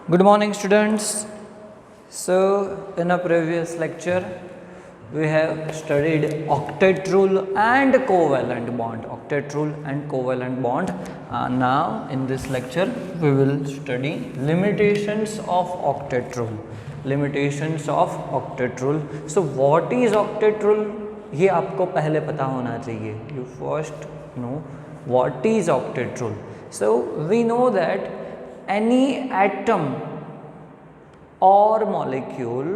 Good morning, students. So, in a previous lecture, we have studied octet rule and covalent bond. Octet rule and covalent bond. Now, in this lecture, we will study limitations of octet rule. Limitations of octet rule. So, what is octet rule? ये आपको पहले पता होना चाहिए. You first know what is octet rule. So, we know that any atom or molecule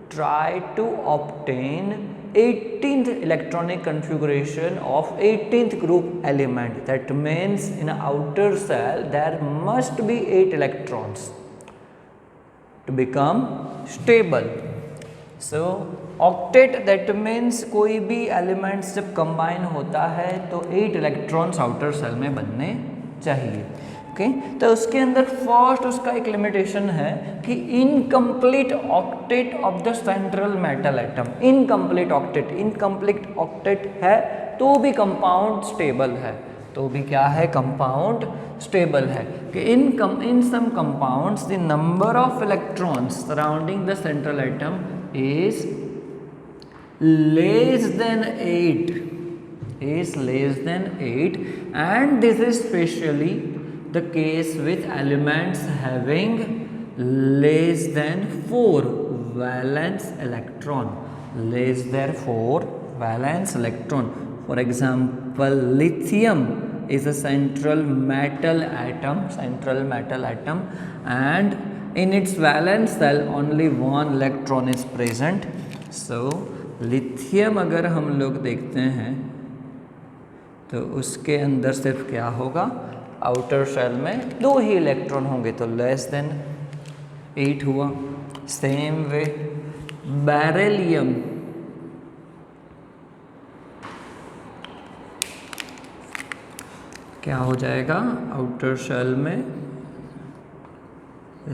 try to obtain 18th electronic configuration of 18th group element. That means in an outer cell there must be 8 electrons to become stable. So octet that means कोई भी elements जब combine होता है तो 8 electrons outer cell में बनने चाहिए. तो उसके अंदर फर्स्ट उसका एक लिमिटेशन है कि incomplete octet of the central metal atom. Incomplete octet है तो भी कंपाउंड स्टेबल है. तो भी क्या है? कंपाउंड स्टेबल है. कि in some compounds the number of electrons surrounding the central atom is less than 8 and this is specially the case with elements having less than 4 valence electron. For example, lithium is a central metal atom and in its valence cell only one electron is present. So lithium अगर हम लोग देखते हैं तो उसके अंदर सिर्फ क्या होगा? आउटर सेल में 2 ही इलेक्ट्रॉन होंगे तो लेस देन 8 हुआ. सेम वे बेरिलियम क्या हो जाएगा? आउटर सेल में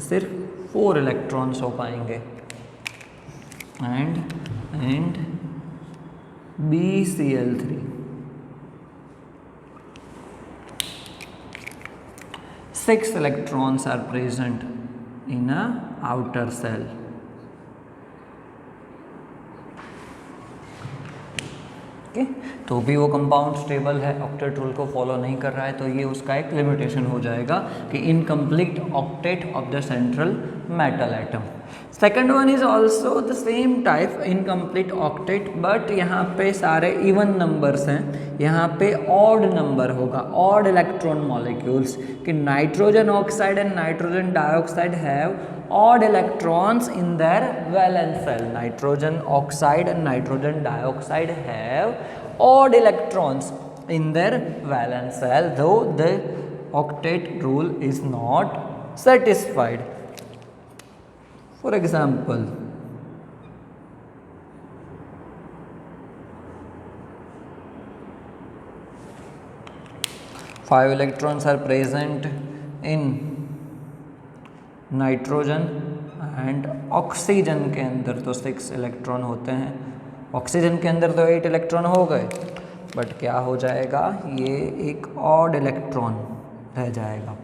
सिर्फ 4 इलेक्ट्रॉन्स हो पाएंगे. And BCl3 6 electrons are present in a outer cell. तो भी वो कंपाउंड स्टेबल है, ऑक्टेट रूल को फॉलो नहीं कर रहा है, तो ये उसका एक लिमिटेशन हो जाएगा कि incomplete octet of the central metal atom. Second one is also the same type incomplete octet, but यहाँ पे सारे इवन नंबर्स हैं. यहाँ पे ऑड नंबर होगा, ऑड इलेक्ट्रॉन मॉलिक्यूल्स. कि nitrogen oxide and nitrogen dioxide have odd electrons in their valence cell. Nitrogen oxide and nitrogen dioxide have odd electrons in their valence cell, though the octet rule is not satisfied. For example, five electrons are present in nitrogen and oxygen के अंदर तो 6 electron होते हैं. Oxygen के अंदर तो 8 electron हो गए, बट क्या हो जाएगा? ये एक ऑड इलेक्ट्रॉन रह जाएगा.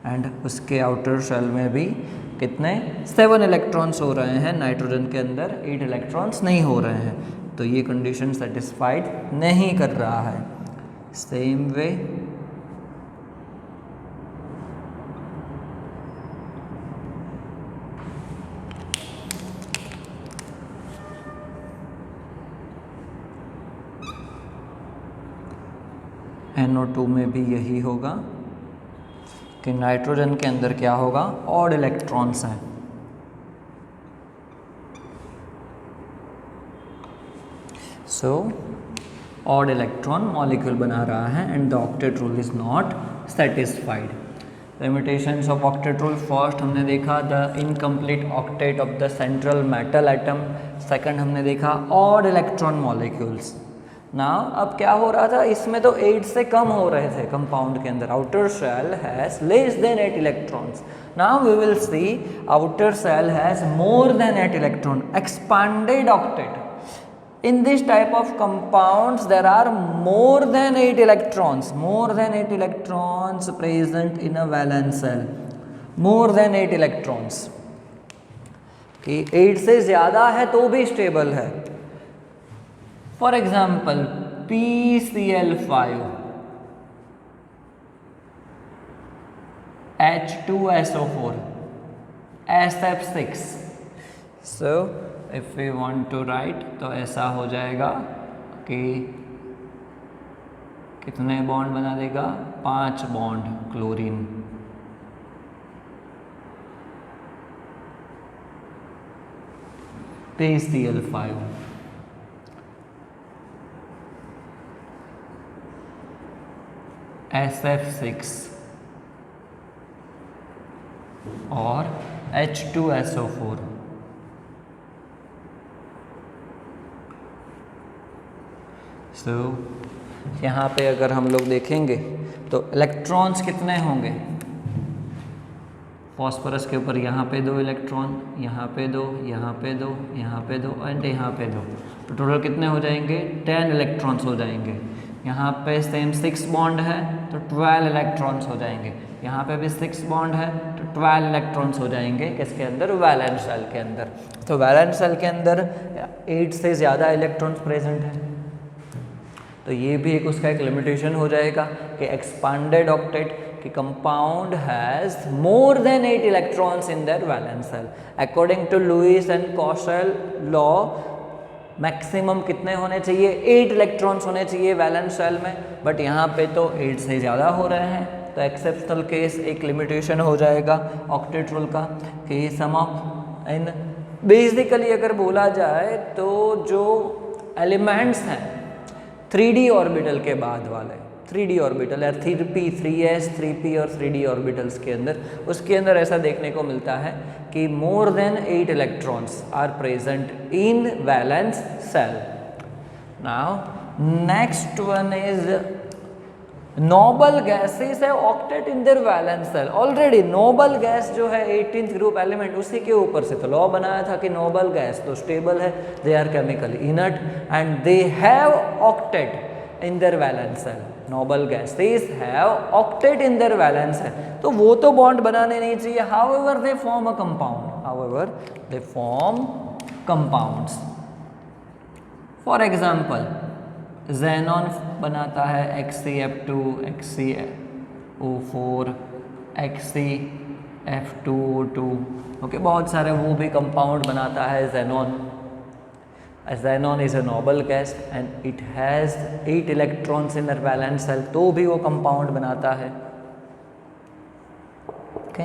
एंड उसके आउटर शेल में भी कितने? 7 इलेक्ट्रॉन्स हो रहे हैं. नाइट्रोजन के अंदर 8 इलेक्ट्रॉन्स नहीं हो रहे हैं, तो ये कंडीशन सेटिस्फाइड नहीं कर रहा है. सेम वे NO2 में भी यही होगा कि नाइट्रोजन के अंदर क्या होगा? ऑड इलेक्ट्रॉन्स हैं. सो ऑड इलेक्ट्रॉन मॉलिक्यूल बना रहा है and the octet rule is not satisfied. Limitations of octet rule, first हमने देखा the incomplete octet of the central metal atom. Second हमने देखा ऑड इलेक्ट्रॉन मॉलिक्यूल्स. नाउ अब क्या हो रहा था? इसमें तो 8 से कम हो रहे थे कंपाउंड के अंदर. Outer shell has less than 8 electrons. Now we will see outer shell has more than 8 electron, expanded octet. In this type of compounds there are more than 8 electrons present in a valence cell. More than 8 electrons, कि 8 से ज़्यादा है तो भी stable है। For example PCl5, H2SO4, SF6। So if we want to write तो ऐसा हो जाएगा कि कितने बॉन्ड बना देगा, 5 बॉन्ड क्लोरीन। PCl5, SF6 और H2SO4। सो यहाँ पे अगर हम लोग देखेंगे तो इलेक्ट्रॉन्स कितने होंगे, फॉस्फोरस के ऊपर यहाँ पे 2 इलेक्ट्रॉन, यहाँ पे 2, यहाँ पे 2, यहाँ पे 2 एंड यहाँ पे 2, तो टोटल कितने हो जाएंगे, 10 इलेक्ट्रॉन्स हो जाएंगे। यहाँ पे सेम 6 बॉन्ड है तो 12 इलेक्ट्रॉन्स हो जाएंगे, यहाँ पे भी 6 बॉन्ड है तो 12 इलेक्ट्रॉन्स हो जाएंगे किसके अंदर, वैलेंस शेल के अंदर। तो वैलेंस शेल के अंदर 8 से ज़्यादा इलेक्ट्रॉन्स प्रेजेंट हैं, तो ये भी एक उसका एक लिमिटेशन हो जाएगा कि एक्सपांडेड ऑक्टेट कि compound has more than 8 electrons in their valence shell. According to Lewis and Kossel law maximum कितने होने चाहिए, 8 इलेक्ट्रॉन्स होने चाहिए वैलेंस शेल में, बट यहाँ पे तो 8 से ज़्यादा हो रहे हैं, तो एक्सेप्शनल केस एक लिमिटेशन हो जाएगा ऑक्टेट रूल का कि सम ऑफ इन। बेसिकली अगर बोला जाए तो जो एलिमेंट्स हैं 3D ऑर्बिटल के बाद वाले, 3D ऑर्बिटल या 3p, 3s, 3p और 3D ऑर्बिटल्स के अंदर, उसके अंदर ऐसा देखने को मिलता है कि more than 8 electrons are present in valence shell. Now next one is noble gases है octet in their valence shell. Already noble gas जो है 18th ग्रुप एलिमेंट, उसी के ऊपर से तो लॉ बनाया था कि नोबल गैस तो स्टेबल है, they are chemically inert and they have octet in their valence shell. Noble gases have octet in their valence shell, तो वो तो बॉन्ड बनाने नहीं चाहिए, however they form a compound, however they form compounds. For example xenon बनाता है XCF2, XCO4, XCF2O2, okay, बहुत सारे वो भी कंपाउंड बनाता है xenon. Xenon is a noble gas and it has 8 electrons in their valence shell, तो भी वो कंपाउंड बनाता है। Okay,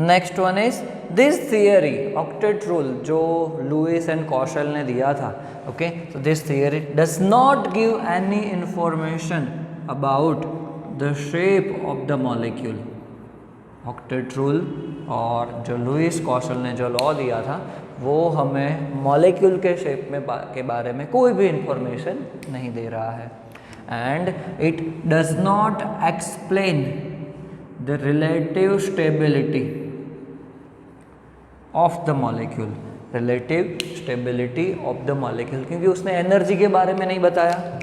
next one is this theory octet rule जो लुईस एंड कॉशल ने दिया था। Okay, so this theory does not give any information about the shape of the molecule। Octet rule और जो लुईस कॉशल ने जो लॉ दिया था वो हमें मॉलिक्यूल के शेप में के बारे में कोई भी इंफॉर्मेशन नहीं दे रहा है, and it does not explain the relative stability of the molecule, relative stability of the molecule, क्योंकि उसने एनर्जी के बारे में नहीं बताया।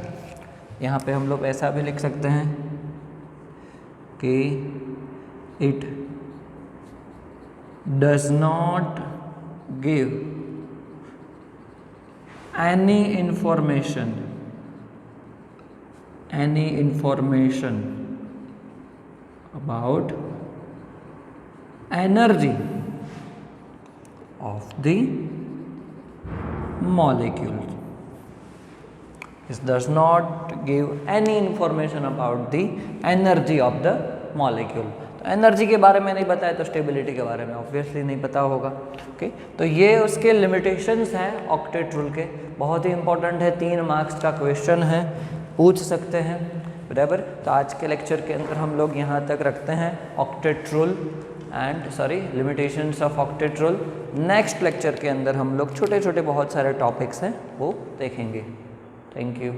यहाँ पे हम लोग ऐसा भी लिख सकते हैं कि it does not give any information about energy of the molecule. This does not give any information about the energy of the molecule. तो एनर्जी के बारे में नहीं बताया तो स्टेबिलिटी के बारे में ऑब्वियसली नहीं पता होगा। ओके, तो ये उसके लिमिटेशंस हैं ऑक्टेट रूल के, बहुत ही इंपॉर्टेंट है, 3 मार्क्स का क्वेश्चन है, पूछ सकते हैं, बराबर। तो आज के लेक्चर के अंदर हम लोग यहाँ तक रखते हैं octet rule and limitations of octet rule. Next lecture के अंदर हम लोग छोटे छोटे बहुत सारे टॉपिक्स हैं वो देखेंगे। Thank you.